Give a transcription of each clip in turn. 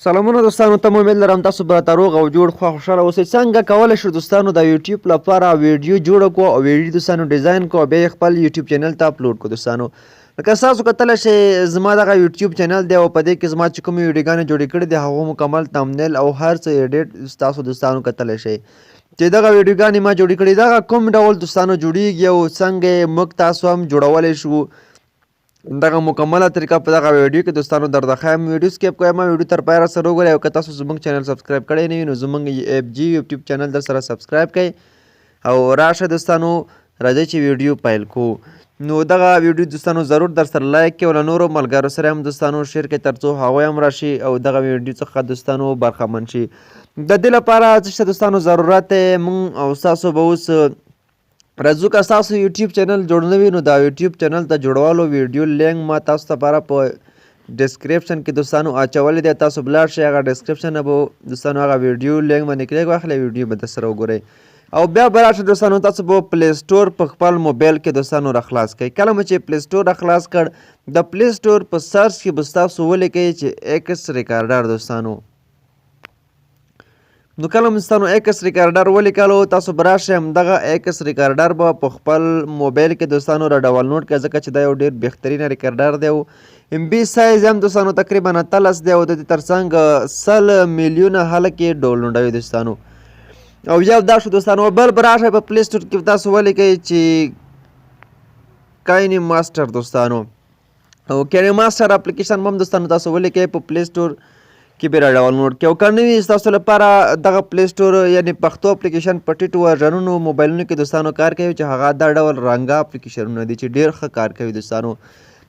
سلامونه دوستانو ته امید لرم تاسو به روغ او جوړ خو خوشاله اوسئ. څنګه کولی شو دوستانو د یوټیوب لپاره ویډیو جوړه کړو او ویډیو دوستانو ډیزاین کړو او بیا یې خپل یوټیوب چینل ته اپلوډ کړو. دوستانو لکه تاسو کتلی شئ زما دغه یوټیوب چینل دی او په دې کې زما چې کومې ویډیوګانې جوړې کړي دي هغو مکمل تمنیل او هر څه ایډیټ تاسو دوستانو کتلی شئ چې دغه ویډیوګانې ما جوړې کړي دغه کوم ډول دوستانو جوړیږي او څنګه یې موږ تاسو هم جوړولی شو دغه مکمله طریقه په دغه ویډیو کې دوستانو درته ښایم. ویډیو سکیپ کوئ ویډیو تر پایه راسره وګورئ او که تاسو زموږ چینل سبسکرایب کړی نه وي نو زموږ ایف جي یوټیوب چینل در سره سبسکرایب کړئ او راشه دوستانو راځئ چې ویډیو پیل کړو. نو دغه ویډیو دوستانو ضرور در سره لایک کړئ او له نورو ملګرو سره هم دوستانو شیر کړئ تر څو هغوی هم راشي او دغه ویډیو څخه دوستانو برخمن شي. د دې لپاره څه شته دوستانو ضرورت دی موږ او ستاسو به اوس راځو که ستاسو یوټیوب چینل جوړ نه وي نو د یوټیوب چینل ته جوړولو ویډیو لینک ما تاسو لپاره په ډسکرپشن کې دوستانو اچولی دی. تاسو بلاړ شئ هغه ډسکرپشن نه به دوستانو هغه ویډیو لینک باندې کلیک واخلئ ویډیو به درسره وګورئ او بیا به راشئ دوستانو تاسو به پلی سټور په خپل موبایل کې دوستانو راخلاص کړئ. کله مو چې پلی سټور راخلاص کړ د پلی سټور په سرچ کې به ستاسو ولیکئ چې ایکس ریکارډر دوستانو. نو کله مو ستاسو ایکس ریکارډر ولیکلو تاسو به راشئ همدغه ایکس ریکارډر به په خپل موبایل کې دوستانو را ډاونلوډ کړئ ځکه چې دا یو ډېر بهترینه ریکارډر دی او ام بي سایز هم دوستانو تقریبا 18 دی او د دې ترڅنګ 100 میلیونه خلک یې ډاونلوډوي دوستانو. او یو دا شو دوستانو بل به راشئ په پلی سټور کې تاسو ولیکئ چې کایني ماسټر دوستانو او کایني ماسټر اپلیکیشن هم دوستانو تاسو ولیکئ په پلی سټور کې به را ډاونلوډ کړئ او که نه وي ستاسو لپاره دغه پلی سټور یعنې پښتو اپلیکیشن په ټیټو ورژنونو موبایلونو کې دوستانو کار کوي چې هغه دا ډول رنګه اپلیکیشنونه دي چې ډېر ښه کار کوي دوستانو.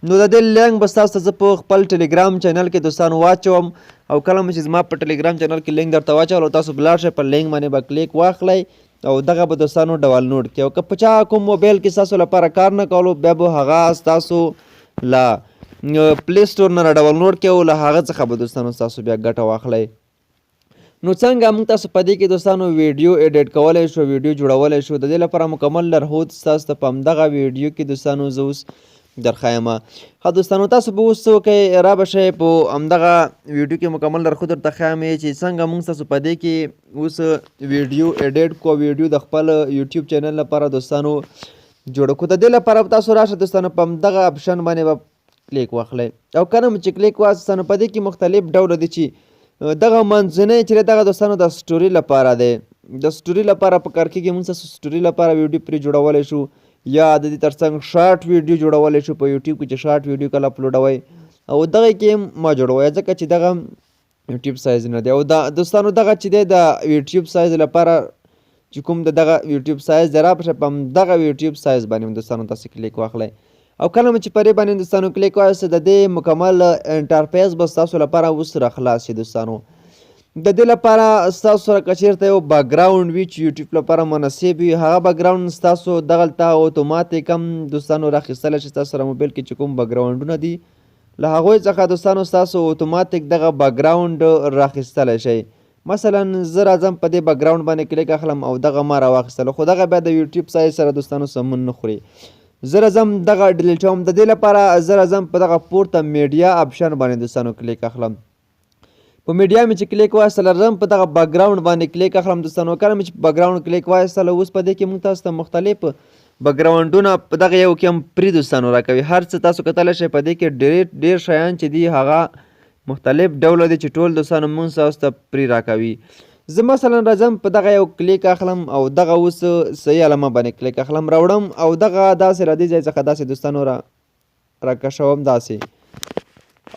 نو د دې لینک به ستاسو ته زه په خپل ټلیګرام چینل کې دوستانو واچوم او کله مو چې زما په ټلیګرام چینل کې لینک درته واچولو تاسو به لاړ شئ په لینک باندې به کلیک واخلئ او دغه به دوستانو ډاونلوډ کړئ او که په چا کوم موبایل کې ستاسو لپاره کار نه کولو بیا به هغه ستاسو له پلی سټور نه را ډاونلوډ کړئ او له هغه څخه به دوستانو ستاسو بیا ګټه واخلئ. نو څنګه موږ تاسو په دې کې دوستانو ویډیو ایډیټ کولی شو ویډیو جوړولی شو د دې لپاره مکمل لارښود ستاسو ته په همدغه ویډیو کې دوستانو زه اوس درښایم. ښه دوستانو تاسو به اوس څه وکئ را به شئ په همدغه ویډیو کې مکمل لارښود درته ښایم چې څنګه موږ ستاسو په دې کې اوس ویډیو ایډیټ کړو ویډیو د خپل یوټیوب چینل لپاره دوستانو جوړه کړو. د دې لپاره تاسو راشه دوستانو په همدغه اپشن باندې به کلیک واخلئ او که نه چې کلیک واخلئ په دې کې مختلف ډوله دي چې دغه منځنی چې دغه دوستانو د سټوري لپاره دی د سټوري لپاره په کار کېږي موږ ستاسو سټوري لپاره ویډیو پرې جوړولی شو یا د دې ترڅنګ شارټ ویډیو جوړولی شو په یوټیوب کې چې شارټ ویډیو کله اپلوډوئ او دغه کې ما جوړوئ ځکه چې دغه یوټیوب سایز نه دی او دا دوستانو دغه چې دی د یوټیوب سایز لپاره چې کوم دغه یوټیوب سایز دی را په همدغه یوټیوب سایز باندې دوستانو تاسو کلیک واخلئ او کله مو چې پرې باندې دوستانو کلیک واخیسته د دې مکمل انټرفیس به ستاسو لپاره اوس راخلاص شي دوستانو. د دې لپاره ستاسو سره که چېرته یو بیکګراونډ وي چې یوټیوب لپاره مناسب وي هغه بیکګراونډ ستاسو دغلته اتوماتیک هم دوستانو راخیستلی شي. ستاسو سره موبایل کې چې کوم بیکګراونډونه دي له هغوی څخه دوستانو ستاسو اتوماتیک دغه بیکګراونډ راخیستلی شئ. مثلا زه راځم په دې بیکګراونډ باندې کلیک اخلم او دغه ما راواخیستله خو دغه بیا د یوټیوب سایز سره دوستانو سمون نه خوري. زه راځم دغه ډیلیټوم د دې لپاره زه راځم په دغه پورته میډیا اپشن باندې دوستانو کلیک اخلم. په میډیا مې چې کلیک واخیستله راځم په دغه بیکګراونډ باندې کلیک اخلم دوستانو. کله مې چې بیکګراونډ کلیک واخیستله اوس په دې کې موږ تاسو ته مختلف بیکګراونډونه په دغه یو کې هم پرې دوستانو راکوي. هر څه تاسو کتلی شئ په دې کې ډېر شیان چې دي هغه مختلف ډوله دي چې ټول دوستانو موږ تاسو ته پرې راکوي. زه مثلا راځم په دغه یو کلیک اخلم او دغه اوس صحیح علامه باندې کلیک اخلم راوړم او دغه داسې را دې ځای څخه داسې دوستانو راکشوم داسې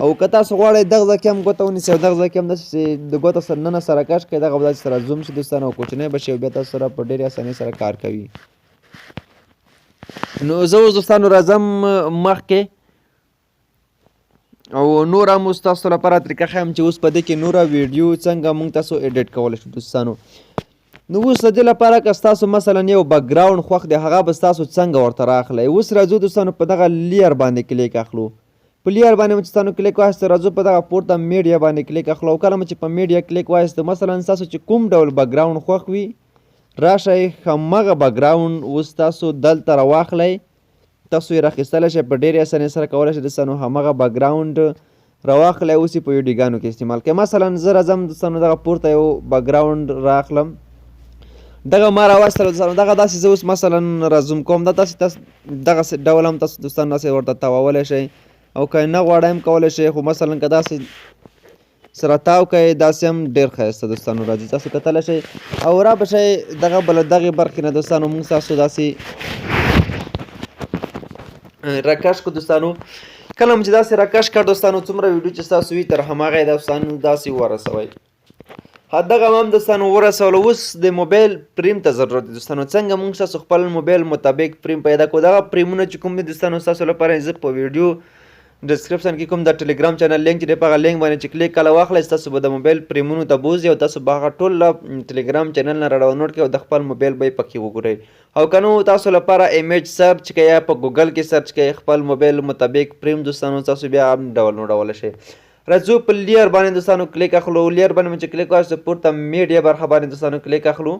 او که تاسو غواړئ دغه ځای کې هم ګوته ونیسئ او دغه ځای کې هم داسې د ګوته سره ننه سره کش کړئ دغه به داسې سره زوم شي دوستانو او کوچنی به شي او بیا تاسو سره په ډېرې اسانۍ سره کار کوي. نو زه اوس دوستانو راځم مخکې او نور هم اوس تاسو لپاره طریقه ښیم چې اوس په دې کې نوره ویډیو څنګه موږ تاسو ایډیټ کولی شو دوستانو. نو اوس د دې لپاره که ستاسو مثلا یو بیکګراونډ خوښ دی هغه به ستاسو څنګه ورته راخلی. اوس راځو دوستانو په دغه لیر باندې کلیک اخلو. په لیر باندې مو چې ستاسو کلیک واخیسته راځو په دغه پورته میډیا باندې کلیک اخلو او کله مو چې په میډیا کلیک واخیسته مثلا ستاسو چې کوم ډول بیکګراونډ خوښ وي راشئ همغه بیکګراونډ اوس تاسو دلته راواخلئ تاسو یې راخیستلی شئ په ډېرې اسانۍ سره کولی شئ دوستانو همغه بیکګراونډ راواخلی اوس یې په ویډیوګانو کې استعمال کوي. مثلا زه راځم دوستانو دغه پورته یو بیکګراوند راخلم، دغه ما راواستلو دوستانو، دغه داسې زه اوس مثلا را زوم کوم، دا تاسو دغسې ډول هم تاسو دوستانو داسې ورته تاوولی شئ او که نه غواړئ هم کولی شئ، خو مثلا که داسې سره تاو کوئ داسې هم ډېر ښایسته دوستانو راځي، تاسو کتلی شئ او را به شئ دغې برخې نه دوستانو موږ تاسو داسې راکش کړو دوستانو. کله هم چې داسې راکش کړ دوستانو څومره ویډیو چې ستاسو وي تر هماغه یې دوستانو داسې ورسوئ. دغه هم دوستانو ورسولو. اوس د موبایل پریم ته ضرورت دی دوستانو. څنګه موږ ستاسو خپل موبایل مطابق پریم پیدا کړو. دغه پریمونه چې کوم دي دوستانو ستاسو لپاره زه په ویډیو ډسکرپشن کې کوم د ټلیګرام چینل لینک دی، په هغه لینک باندې چې کلیک کله واخلئ ستاسو به د موبایل پریمونو ته بوځي او تاسو به هغه ټول له ټلیګرام چینل نه راډاونلوډ کړئ او د خپل موبایل به یې پکې وګورئ. او که نو تاسو لپاره ایمیج سرچ کړئ یا په ګوګل کې سرچ کړئ خپل موبایل مطابق پریم دوستانو تاسو بیا هم ډاونلوډولی شئ. راځو په لیر باندې دوستانو کلیک اخلو. لیر باندې چې کلیک واخلو پورته میډیا برخه باندې دوستانو کلیک اخلو.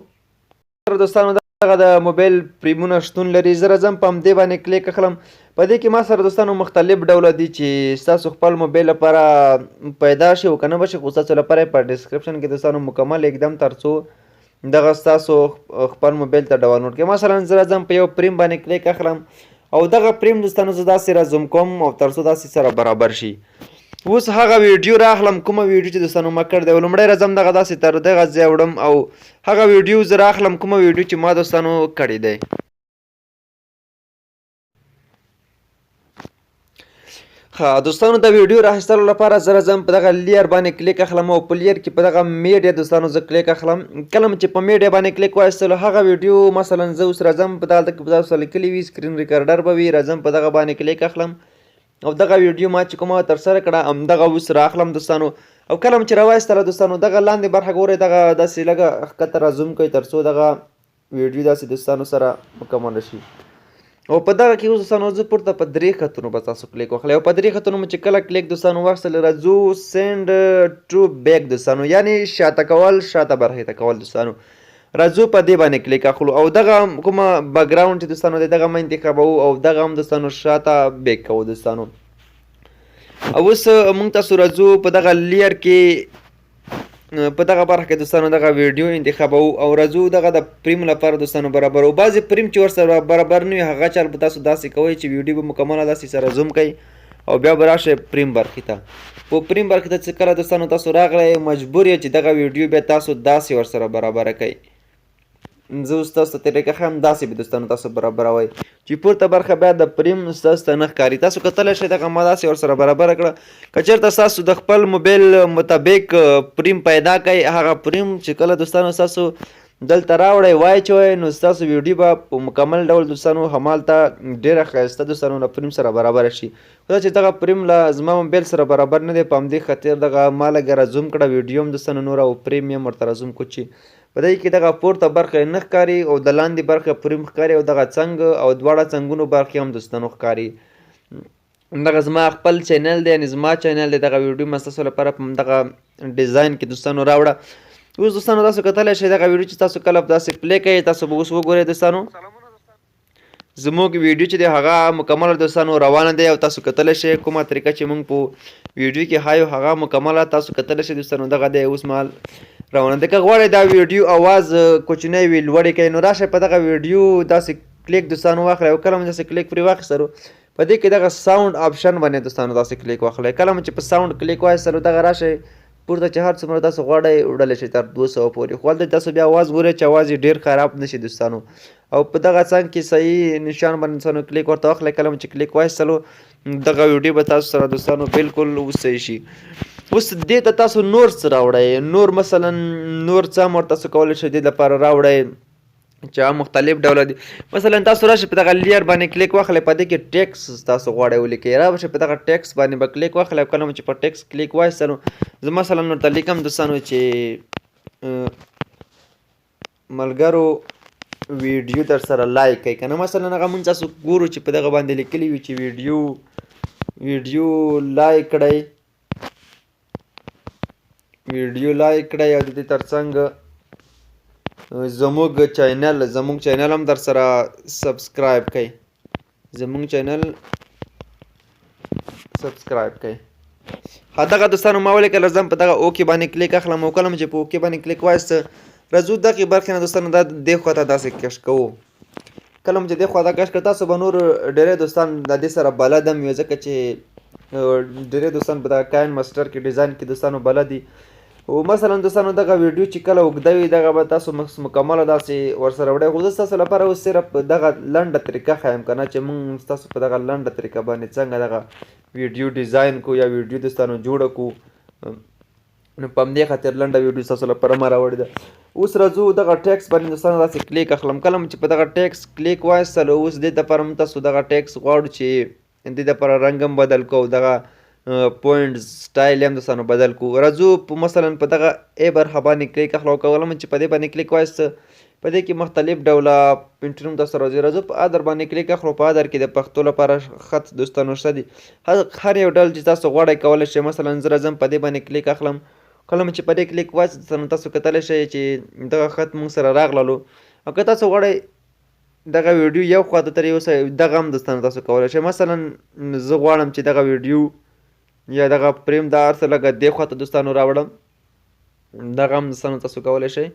دوستانو دغه د موبایل پریمونه شتون لري. زه راځم په همدې باندې کلیک اخلم. په دې کې ما سره دوستانو مختلف ډوله دي چې ستاسو خپل موبایل لپاره پیدا شي او که نه به شي، خو ستاسو لپاره په ډسکرپشن کې دوستانو مکمل اقدام تر څو دغه ستاسو خپل موبایل ته ډاونلوډ کړئ. مثلا زه راځم په یو پریم باندې کلیک اخلم او دغه پریم دوستانو زه داسې را زوم کوم او تر څو داسې سره برابر شي. اوس هغه ویډیو راخلم کومه ویډیو چې دوستانو ما کړی دی، لومړی راځم دغه داسې تر دغه ځای وړم او هغه ویډیو زه راخلم کومه ویډیو چې ما دوستانو کړی دی. دوستانو د ویډیو راخیستلو لپاره زه راځم په دغه لیر باندې کلیک اخلم او په لیر کې په دغه میډیا دوستانو زه کلیک اخلم. کله چې په میډیا باندې کلیک واخیستلو هغه ویډیو مثلا زه اوس راځم په دغلته کې په تاسو لیکلي وي سکرین ریکارډر به وي، راځم په دغه باندې کلیک اخلم او دغه ویډیو ما چې کومه ترسره کړه همدغه اوس راخلم دوستانو. او کله هم چې راوایستله دوستانو دغه لاندې برخه ګورئ دغه داسې لږه ښکته را زوم کوئ تر څو دغه ویډیو داسې دوستانو سره مکمله شي. او په دغه کې اوس دوستانو زه پورته په 3 خطونو به تاسو کلیک واخلئ او په 3 خطونو مو چې کله کلیک دوستانو واخیستل راځو سینډ ټو بیک دوستانو، یعنې شاته کول، شاته برخې ته کول دوستانو. راځو په دې باندې کلیک اخلو او دغه کومه بیکګراوند چې دوستانو دی دغه ما انتخابوو او دغه هم دوستانو شاته بیک کوو دوستانو. او اوس موږ تاسو راځو په دغه لیر کې په دغه برخه کې دوستانو دغه ویډیو انتخابوو او راځو دغه د پریم لپاره دوستانو برابرو. بعضې پریم چې ورسره برابر نه وي هغه چل به تاسو داسې کوئ چې ویډیو به مکمله داسې سره زوم کوئ او بیا به راشئ پریم برخې ته. په پریم برخې ته چې کله دوستانو تاسو راغلی مجبور یې چې دغه ویډیو بیا تاسو داسې ورسره برابره کوئ. زه اوس تاسو ته طریقه ښیم داسې به دوستانو تاسو برابروئ چې پورته برخه بیا د پریم ستاسو ته نه ښکاري. تاسو کتلی شئ دغه ما داسې ورسره برابره کړه. که چېرته ستاسو د خپل موبایل مطابق پریم پیدا کوئ هغه پریم چې کله دوستانو ستاسو دلته راوړئ واچوئ نو ستاسو ویډیو به په مکمل ډول دوستانو همالته ډېره ښایسته دوستانو له پریم سره برابره شي. خو دا چې دغه پریم له زما موبایل سره برابر نه دی په همدې خاطر دغه ما لږه را زوم کړه ویډیو هم دوستانو نور او پریم یې هم ورته را زوم کړو چې په دې کې دغه پورته برخه نه ښکاري او د لاندې برخه پریم ښکاري او دغه څنګ او دواړه څنګونو برخې هم دوستانو ښکاري. دغه زما خپل چینل دی یعنې زما چینل دی. دغه ویډیو ما ستاسو لپاره په دغه ډیزاین کې دوستانو راوړه. اوس دوستانو تاسو کتلی شئ دغه ویډیو چې تاسو کله داسې پلی کوئ تاسو به اوس وګورئ دوستانو زموږ ویډیو چې دی هغه مکمله دوستانو روانه دی او تاسو کتلی شئ کومه طریقه چې موږ په ویډیو کې ښایو هغه مکمله تاسو کتلی شئ دوستانو دغه دی اوس مهال روانه دی. که غواړئ دا ویډیو اواز کوچنی وي لوړې کوئ نو راشئ په دغه ویډیو داسې کلیک دوستانو واخلئ او کله هم داسې کلیک پرې واخیستلو په دې کې دغه ساوند آپشن باندې دوستانو داسې کلیک واخلئ. کله هم چې په ساوند کلیک واخیستلو دغه راشئ پورته چې هر څومره تاسو غواړئ وړلی شئ تر 200 پورې، خو هلته تاسو بیا اواز ګورئ چې اواز یې ډېر خراب نه شي دوستانو. او په دغه څنګ کې صحیح نشان باندې دوستانو کلیک ورته واخلئ. کله چې کلیک واخیستلو دغه ویډیو به تاسو سره دوستانو بالکل وصحیح شي. اوس دې ته تاسو نور څه راوړئ، نور مثلا نور څه هم ورته تاسو کولی شئ دې لپاره راوړئ چې هغه مختلف ډوله دي. مثلا تاسو راشئ په دغه لیر باندې کلیک واخلئ په دې کې ټیکس تاسو غواړئ ولیکئ را به شئ په دغه ټیکس باندې به کلیک واخلئ او کله چې په ټیکس کلیک واخیستلو زه مثلا ورته لیکم دوستانو چې ملګرو ویډیو در سره لایک کوئ که نه مثلا هغه مونږ تاسو ګورو چې په دغه باندې لیکلي وي چې ویډیو لایک کړئ او د دې تر څنګ زموږ چینل هم در سره سبسکرایب کړئ. دغه دوستانو ما ولیکل راځم په دغه اوکې باندې کلیک اخلم او کله چې په اوکې باندې کلیک وایسته راځو دغې برخې نه دوستانو دا دې خوا ته داسې کش کوو. کله چې دې خوا ته کش کړ تاسو به نور ډېری دوستان د دې سره بلد هم وي ځکه چې ډېری دوستان په دغه کاین ماسټر کې ډیزاین کې دوستانو بلد دي. او مثلا دوستانو دغه ویډیو چې کله اوږده وي دغه به تاسو مکمله داسې ورسره وړئ خو زه ستاسو لپاره اوس صرف دغه لنډه طریقه ښایم که نه چې موږ ستاسو په دغه لنډه طریقه باندې څنګه دغه ویډیو ډیزاین کو یا ویډیو دوستانو جوړه کو نو په همدې خاطر لنډه ویډیو ستاسو لپاره ما راوړې ده. اوس راځو دغه ټیکس باندې دوستانو داسې کلیک اخلم. کله چې په دغه ټیکس کلیک وایستلو اوس دې دپاره موږ تاسو دغه ټیکس غواړو چې دې دپاره رنګ هم بدل کوو دغه پوینټ سټایل هم دوستانو بدل کو. راځو په مثلا په دغه ای برخه باندې کلیک اخلو کولم چې په دې باندې کلیک وایسته په دې کې مختلف ډوله پینټونه تاسو راځي. راځو په ادر باندې کلیک اخلو. په ادر کې د پښتو لپاره خط دوستانو شته دي هر یو ډول چې تاسو غواړئ کولی شئ. مثلا زه راځم په دې باندې کلیک اخلم. کله چې په دې کلیک وایسته نو تاسو کتلی شئ چې دغه خط موږ سره راغللو او که تاسو غواړئ دغه ویډیو یو خوا ته تر یوسئ دغه هم دوستانو تاسو کولی شئ. مثلا زه غواړم چې دغه ویډیو یا دغه فریم دا هر څه لږه دې خوا ته دوستانو راوړم دغه هم دوستانو تاسو کولی شئ.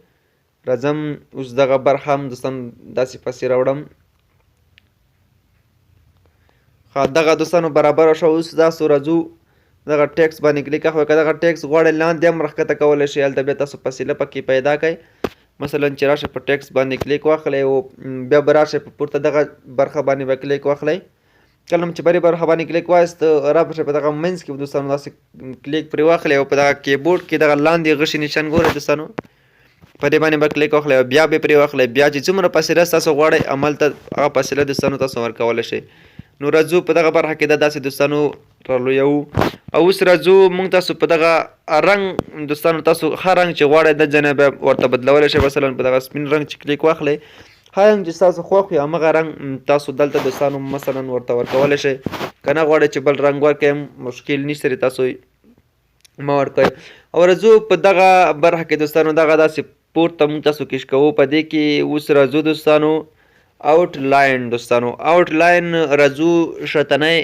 راځم اوس دغه برخه هم دوستانو داسې پسې راوړم. دغه دوستانو برابره شوه. اوس تاسو راځو دغه ټیکس باندې کلیک اخلئ. که دغه ټیکس غواړئ لاندې هم راښکته کولی شئ هلته بیا تاسو فاصله پکې پیدا کړئ. مثلا چې راشئ په ټیکس باندې کلیک واخلئ او بیا به راشئ په پورته دغه برخه باندې به کلیک واخلئ. کله چې بلې برخه باندې کلیک وایسته راشئ په دغه منځ کې دوستانو داسې کلیک پرې واخلئ او په دغه کیبورډ کې دغه لاندې غشي نشان ګورئ دوستانو په دې باندې به کلیک واخلئ او بیا به پرې واخلئ. بیا چې څومره فاصله تاسو غواړئ هملته هغه فاصله دوستانو تاسو ورکولی شئ. نو راځو په دغه برخه کې دا داسې دوستانو رالویوو. او اوس راځو موږ تاسو په دغه رنګ دوستانو تاسو ښه رنګ چې غواړئ د ځای نه بیا ورته بدلولی شئ. مثلا په دغه سپین رنګ چې کلیک واخلئ ښه رنګ چې ستاسو خوښ وي همغه رنګ تاسو دلته دوستانو مثلا ورته ورکولی شئ. که نه غواړئ چې بل رنګ ورکړئ مشکل نشته دی تاسو مه ورکوئ. او راځو په دغه برخه کې دوستانو دغه داسې پورته موږ تاسو کش کوو. په دې کې اوس راځو دوستانو آوټ لاین دوستانو آوټ لاین راځو شتنی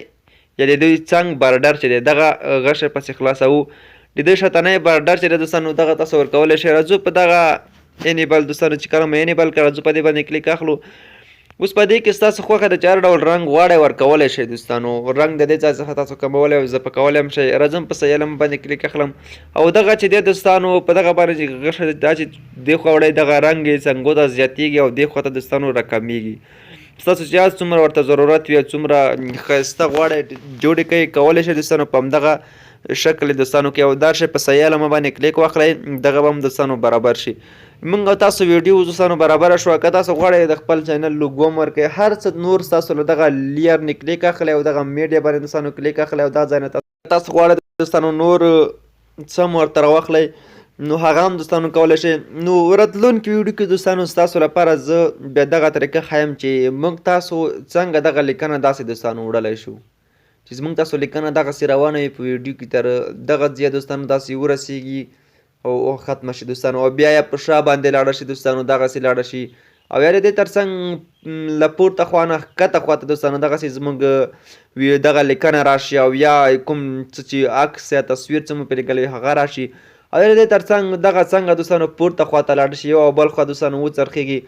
یا د دوی څنګ بارډر چې دی دغه غشی پسې خلاصوو. د دوی شتنی بارډر چې دی دوستانو دغه تاسو ورکولی شئ. راځو په دغه انیبل دوستانو چې کله مو انیبل کړه راځو په دې باندې کلیک اخلو. اوس په دې کې ستاسو خوښه د چې هر ډول رنګ غواړئ ورکولی شئ دوستانو. رنګ د دې ځای څخه تاسو کمولی او اضافه کولی هم شئ. راځم په سیلم باندې کلیک اخلم او دغه چې دی دوستانو په دغه باندې چې غشی دا چې دې خوا وړئ دغه رنګ یې څنګو ته زیاتېږي او دې خوا ته دوستانو راکمیږي. ستاسو چې یاد څومره ورته ضرورت وي څومره ښایسته غواړئ جوړې کوئ کولی شئ دوستانو په همدغه شکل دوستانو کې. او دا شی په سیالمه باندې کلیک واخلئ دغه به هم دوستانو برابر شي. موږ او تاسو ویډیو دوستانو برابره شوه. که تاسو غواړئ د خپل چینل لوګو هم ورکړئ هر څه نور ستاسو له دغه لیر نه کلیک اخلئ او دغه میډیا باندې دوستانو کلیک اخلئ او دا ځای نه تاسو غواړئ دوستانو نور څه هم ورته راواخلئ نو هغه هم دوستانو کولی شئ. نو راتلونکي ویډیو کې دوستانو ستاسو لپاره زه بیا دغه طریقه ښایم چې موږ تاسو څنګه دغه لیکنه داسې دوستانو وړلی شو چې زموږ تاسو لیکنه دغسې روانه وي په ویډیو کې تر دغه ځایه دوستانو داسې ورسیږي او ختمه شي دوستانو او بیا یې په شا باندې لاړه شي دوستانو دغسې لاړه شي او یا د دې تر څنګ له پورته خوا نه ښکته خوا ته دوستانو دغسې زموږ دغه لیکنه راشي او یا کوم څه چې عکس یا تصویر څه مو پرې لیکلی وي هغه راشي او د دې تر څنګ دغه څنګه دوستانو پورته خوا ته لاړ شي یو او بل خوا دوستانو وڅرخېږي.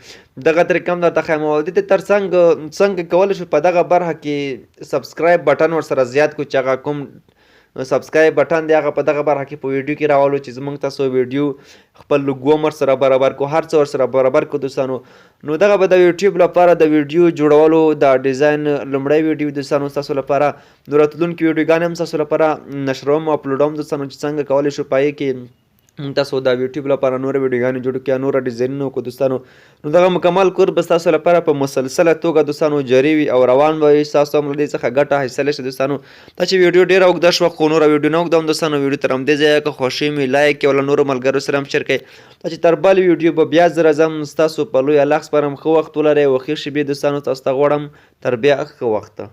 دغه طریقه هم درته ښیم او د دې تر څنګ کولی شو په دغه برخه کې سبسکرایب بټن ورسره زیات کړو چې هغه کوم سبسکرایب بټن دی هغه په دغه برخه کې په ویډیو کې راولو چې زموږ تاسو ویډیو خپل لوګو هم ورسره برابر کړو هر څه ورسره برابر کړو دوستانو. نو دغه به د یوټیوب لپاره د ویډیو جوړولو د ډیزاین لومړی ویډیو دوستانو ستاسو لپاره. نو راتلونکي ویډیوګانې هم ستاسو لپاره نشروم او اپلوډوم دوستانو چې څنګه کولی شو په هغې کې تاسو د یوټیوب لپاره نوره ویډیوګانې جوړ کړئ نوره ډیزاینونه وکړو دوستانو. نو دغه مکمل کور به ستاسو لپاره په مسلسله توګه دوستانو جاري وي او روان به وي. ستاسو هم له دې څخه ګټه حاصله شي دوستانو. دا چې ویډیو ډېره اوږده شوه خو نوره ویډیو نه اوږدوم دوستانو. ویډیو تر همدې ځایه که خوښي مې لایک کړئ او له نورو ملګرو سره هم شیر کړئ. دا چې تر بل ویډیو به بیا زه راځم ستاسو په لوی الله سپارم ښه وخت ولرئ او ښې شېبې دوستانو تاسو ته غواړم تر بیا ښه وخته.